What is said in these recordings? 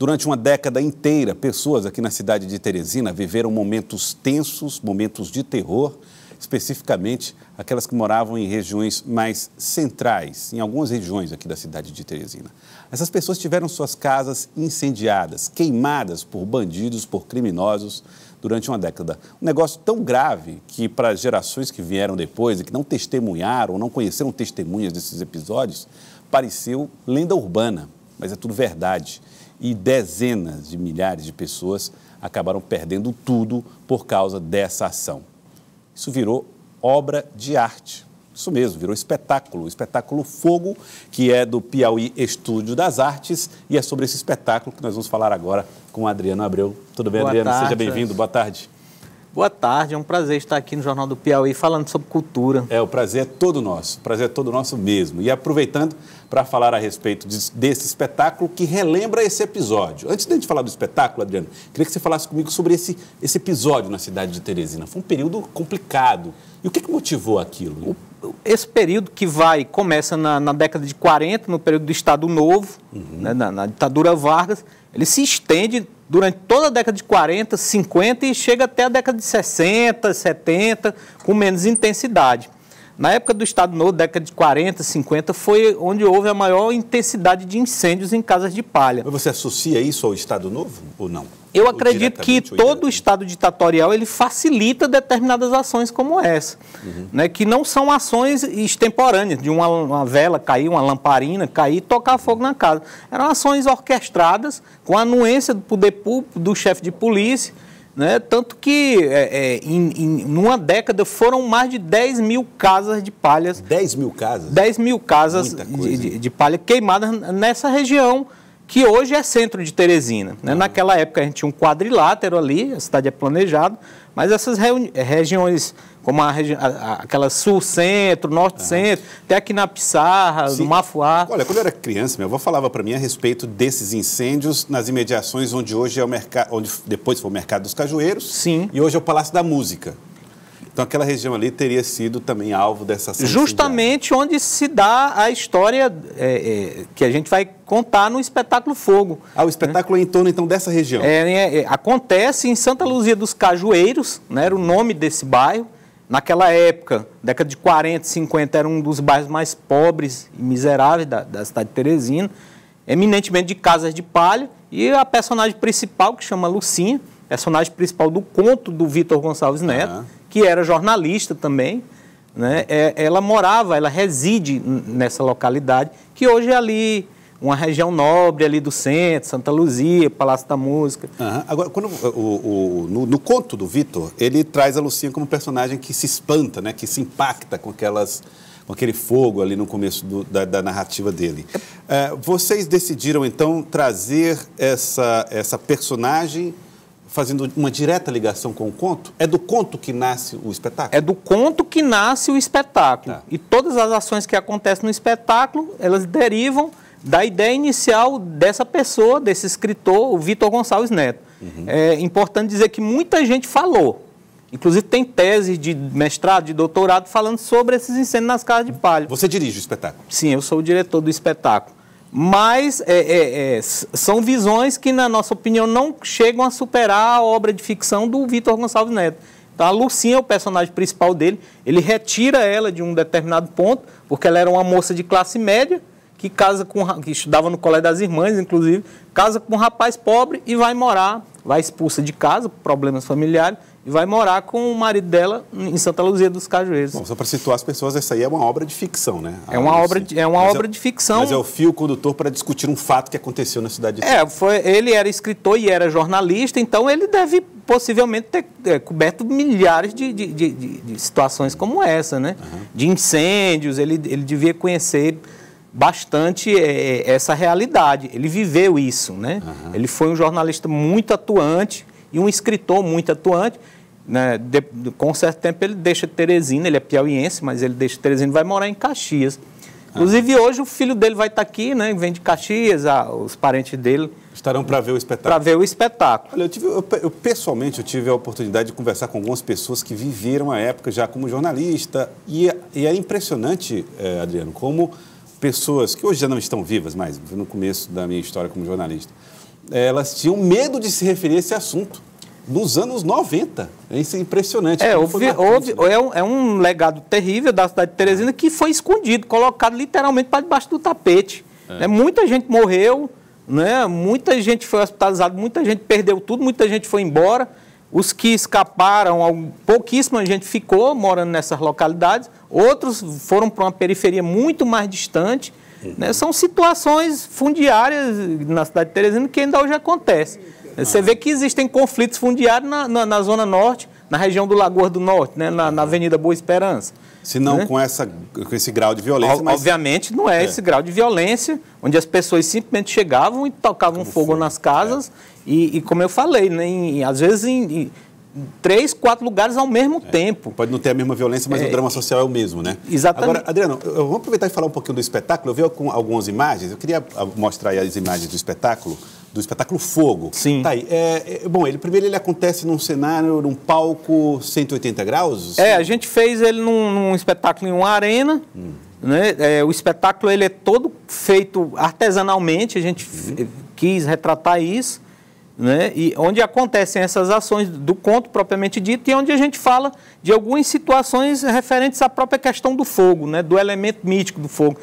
Durante uma década inteira, pessoas aqui na cidade de Teresina viveram momentos tensos, momentos de terror, especificamente aquelas que moravam em regiões mais centrais, em algumas regiões aqui da cidade de Teresina. Essas pessoas tiveram suas casas incendiadas, queimadas por bandidos, por criminosos, durante uma década. Um negócio tão grave que, para as gerações que vieram depois e que não testemunharam, não conheceram testemunhas desses episódios, pareceu lenda urbana, mas é tudo verdade. E dezenas de milhares de pessoas acabaram perdendo tudo por causa dessa ação. Isso virou obra de arte. Isso mesmo, virou espetáculo. O espetáculo Fogo, que é do Piauí Estúdio das Artes. E é sobre esse espetáculo que nós vamos falar agora com o Adriano Abreu. Tudo bem, Adriano? Seja bem-vindo. Boa tarde. Boa tarde, é um prazer estar aqui no Jornal do Piauí falando sobre cultura. O prazer é todo nosso, o prazer é todo nosso mesmo. E aproveitando para falar a respeito desse espetáculo que relembra esse episódio. Antes de a gente falar do espetáculo, Adriano, queria que você falasse comigo sobre esse episódio na cidade de Teresina. Foi um período complicado. E o que motivou aquilo? Esse período que começa na década de 40, no período do Estado Novo, né, na ditadura Vargas, ele se estende durante toda a década de 40, 50 e chega até a década de 60, 70, com menos intensidade. Na época do Estado Novo, década de 40, 50, foi onde houve a maior intensidade de incêndios em casas de palha. Mas você associa isso ao Estado Novo ou não? Eu acredito que todo o Estado ditatorial ele facilita determinadas ações como essa, né, que não são ações extemporâneas, de uma vela cair, uma lamparina cair e tocar fogo na casa. Eram ações orquestradas com a anuência do poder público, do chefe de polícia, né, tanto que numa década foram mais de 10 mil casas de palhas. 10 mil casas? 10 mil casas de palha queimadas nessa região, que hoje é centro de Teresina. Né? Naquela época a gente tinha um quadrilátero ali, a cidade é planejada, mas essas regiões, como aquela sul-centro, norte-centro, até aqui na Pissarra, no Mafuá. Olha, quando eu era criança, minha avó falava para mim a respeito desses incêndios nas imediações onde hoje é o mercado, onde depois foi o Mercado dos Cajueiros. Sim. E hoje é o Palácio da Música. Então, aquela região ali teria sido também alvo dessa ação. Justamente onde se dá a história que a gente vai contar no espetáculo Fogo. O espetáculo é em torno, então, dessa região? Acontece em Santa Luzia dos Cajueiros, né, era o nome desse bairro. Naquela época, década de 40, 50, era um dos bairros mais pobres e miseráveis da cidade de Teresina, eminentemente de casas de palha. E a personagem principal, que chama Lucinha, personagem principal do conto do Vitor Gonçalves Neto, que era jornalista também, né? Ela reside nessa localidade, que hoje é ali uma região nobre ali do centro, Santa Luzia, Palácio da Música. Agora, no conto do Vitor, ele traz a Lucinha como personagem que se espanta, né? Que se impacta com aquele fogo ali no começo da narrativa dele. Vocês decidiram, então, trazer essa personagem fazendo uma direta ligação com o conto? É do conto que nasce o espetáculo? É do conto que nasce o espetáculo. E todas as ações que acontecem no espetáculo, elas derivam da ideia inicial dessa pessoa, desse escritor, o Vitor Gonçalves Neto. É importante dizer que muita gente falou. Inclusive tem teses de mestrado, de doutorado, falando sobre esses incêndios nas casas de palha. Você dirige o espetáculo? Sim, eu sou o diretor do espetáculo. Mas são visões que, na nossa opinião, não chegam a superar a obra de ficção do Vitor Gonçalves Neto. Então, a Lucinha é o personagem principal dele, ele retira ela de um determinado ponto, porque ela era uma moça de classe média, que estudava no Colégio das Irmãs, inclusive, casa com um rapaz pobre e vai expulsa de casa, por problemas familiares, e vai morar com o marido dela em Santa Luzia dos Cajueiros. Bom, só para situar as pessoas, essa aí é uma obra de ficção, né? É uma obra de ficção. Mas é o fio condutor para discutir um fato que aconteceu na cidade de ele era escritor e era jornalista, então ele deve possivelmente ter coberto milhares de situações como essa, né? De incêndios, ele devia conhecer bastante essa realidade. Ele viveu isso, né? Ele foi um jornalista muito atuante e um escritor muito atuante. Né? Com um certo tempo ele deixa Teresina, ele é piauiense, mas ele deixa Teresina e vai morar em Caxias. Inclusive hoje o filho dele vai estar aqui, né? Vem de Caxias, os parentes dele estarão para ver o espetáculo. Para ver o espetáculo. Olha, pessoalmente tive a oportunidade de conversar com algumas pessoas que viveram a época já como jornalista e é impressionante, Adriano, como pessoas que hoje já não estão vivas mais, no começo da minha história como jornalista, elas tinham medo de se referir a esse assunto. Nos anos 90. Isso é impressionante. É um legado terrível da cidade de Teresina que foi escondido, colocado literalmente para debaixo do tapete. Muita gente morreu, né? Muita gente foi hospitalizada, muita gente perdeu tudo, muita gente foi embora. Os que escaparam, pouquíssima gente ficou morando nessas localidades, outros foram para uma periferia muito mais distante. Né? São situações fundiárias na cidade de Teresina que ainda hoje acontecem. Você vê que existem conflitos fundiários na Zona Norte, na região do Lagoas do Norte, né? na Avenida Boa Esperança. Se não, né? com esse grau de violência. Mas... Obviamente não é esse grau de violência, onde as pessoas simplesmente chegavam e tocavam fogo nas casas. E como eu falei, né? Às vezes em 3, 4 lugares ao mesmo tempo. Pode não ter a mesma violência, mas o drama social é o mesmo, né? Exatamente. Agora, Adriano, vamos aproveitar e falar um pouquinho do espetáculo. Eu vi algumas imagens, eu queria mostrar aí as imagens do espetáculo Fogo. Sim. Tá aí. Bom, ele acontece num cenário, num palco 180 graus? A gente fez ele num espetáculo em uma arena. Né? O espetáculo ele é todo feito artesanalmente, a gente quis retratar isso. Né? E onde acontecem essas ações do conto propriamente dito e onde a gente fala de algumas situações referentes à própria questão do fogo, né? Do elemento mítico do fogo,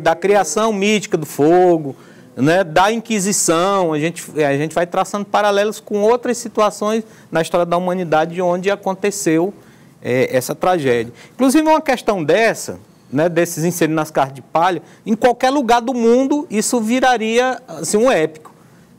da criação mítica do fogo, né? Da Inquisição. A gente vai traçando paralelos com outras situações na história da humanidade onde aconteceu essa tragédia. Inclusive uma questão dessa, né? Desses inseridos nas cartas de palha, em qualquer lugar do mundo isso viraria assim, um épico.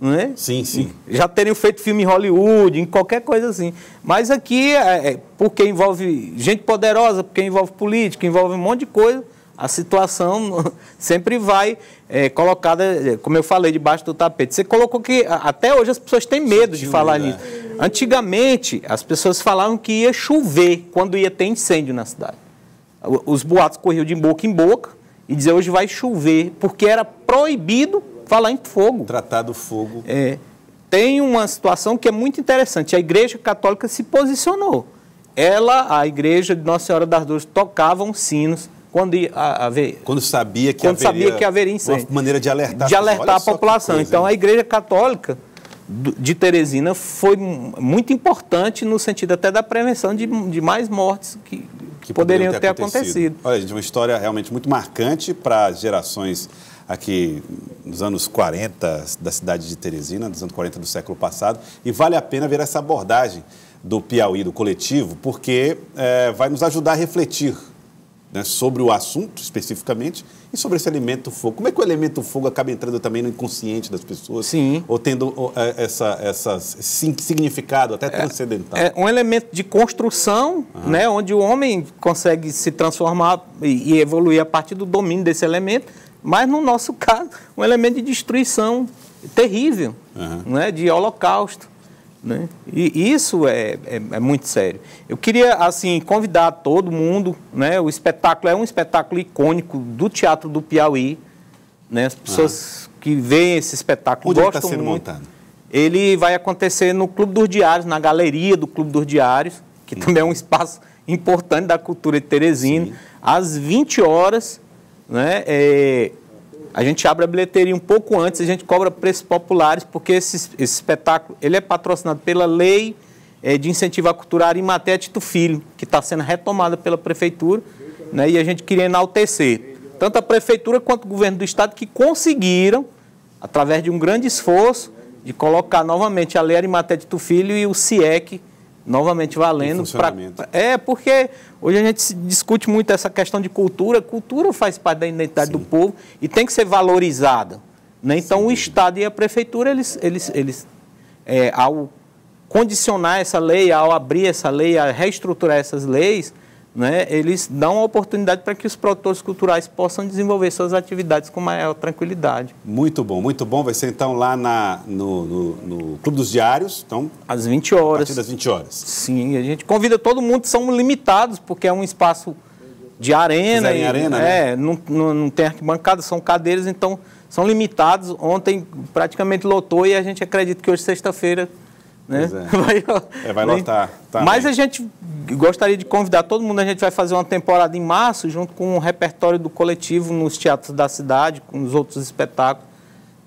Não é? Sim, sim. Já teriam feito filme em Hollywood, em qualquer coisa assim. Mas aqui, porque envolve gente poderosa, porque envolve política, envolve um monte de coisa, a situação sempre vai colocada, como eu falei, debaixo do tapete. Você colocou que até hoje as pessoas têm medo de falar nisso. Antigamente, as pessoas falavam que ia chover quando ia ter incêndio na cidade. Os boatos corriam de boca em boca e diziam hoje vai chover, porque era proibido falar em fogo. Tratar do fogo. Tem uma situação que é muito interessante. A Igreja Católica se posicionou. A Igreja de Nossa Senhora das Dores, tocavam sinos quando sabia que haveria incêndio. Uma maneira de alertar. De alertar a população. Coisa, então, a Igreja Católica de Teresina foi muito importante no sentido até da prevenção de mais mortes que poderiam ter acontecido. Olha, gente, uma história realmente muito marcante para as gerações aqui nos anos 40 da cidade de Teresina, nos anos 40 do século passado, e vale a pena ver essa abordagem do Piauí, do coletivo, porque vai nos ajudar a refletir, né, sobre o assunto especificamente e sobre esse elemento fogo. Como é que o elemento fogo acaba entrando também no inconsciente das pessoas? Sim. Ou tendo esse significado até transcendental? É um elemento de construção, né, onde o homem consegue se transformar e evoluir a partir do domínio desse elemento, mas, no nosso caso, um elemento de destruição terrível, né, de holocausto. Né? E isso é muito sério. Eu queria, assim, convidar todo mundo, né, o espetáculo é um espetáculo icônico do Teatro do Piauí. Né, as pessoas que veem esse espetáculo gostam muito. Onde ele está sendo montado? Ele vai acontecer no Clube dos Diários, na galeria do Clube dos Diários, que também é um espaço importante da cultura de Teresina. Sim. Às 20 horas... Né? A gente abre a bilheteria um pouco antes, a gente cobra preços populares, porque esse espetáculo ele é patrocinado pela Lei de Incentivo à Cultura Arimatea Tito Filho, que está sendo retomada pela Prefeitura, né? E a gente queria enaltecer tanto a Prefeitura quanto o Governo do Estado, que conseguiram, através de um grande esforço, de colocar novamente a Lei Arimatea Tito Filho e o CIEC novamente valendo. Porque hoje a gente discute muito essa questão de cultura. Cultura faz parte da identidade do povo e tem que ser valorizada. Né? Então, o Estado e a Prefeitura, ao condicionar essa lei, ao abrir essa lei, a reestruturar essas leis, né, eles dão a oportunidade para que os produtores culturais possam desenvolver suas atividades com maior tranquilidade. Muito bom, muito bom. Vai ser então lá no Clube dos Diários, então, às 20 horas. A partir das 20 horas. Sim, a gente convida todo mundo, são limitados, porque é um espaço de arena. Em arena, né? Não tem arquibancada, são cadeiras, então são limitados. Ontem praticamente lotou e a gente acredita que hoje, sexta-feira, né? Vai lotar. Tá, mas a gente gostaria de convidar todo mundo. A gente vai fazer uma temporada em março, junto com o repertório do coletivo nos teatros da cidade, com os outros espetáculos.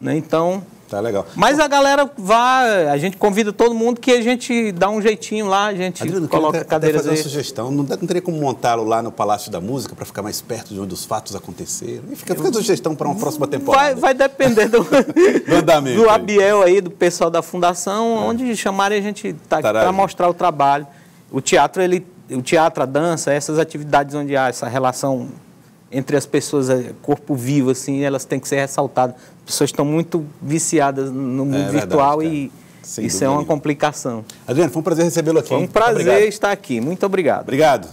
Né? Então, Tá legal. Mas a galera a gente convida todo mundo que a gente dá um jeitinho lá, a gente Adriano, coloca cadeiras fazer aí. uma sugestão. Não teria como montá-lo lá no Palácio da Música para ficar mais perto de onde os fatos aconteceram? E fica a sugestão para uma próxima temporada. Vai depender do andamento do Abiel aí, do pessoal da fundação, onde chamarem a gente para mostrar o trabalho. O teatro, a dança, essas atividades onde há essa relação entre as pessoas, corpo vivo, assim, elas têm que ser ressaltadas. As pessoas estão muito viciadas no mundo virtual, verdade, e isso é uma complicação. Adriano, foi um prazer recebê-lo aqui. Foi um prazer estar aqui. Muito obrigado. Obrigado.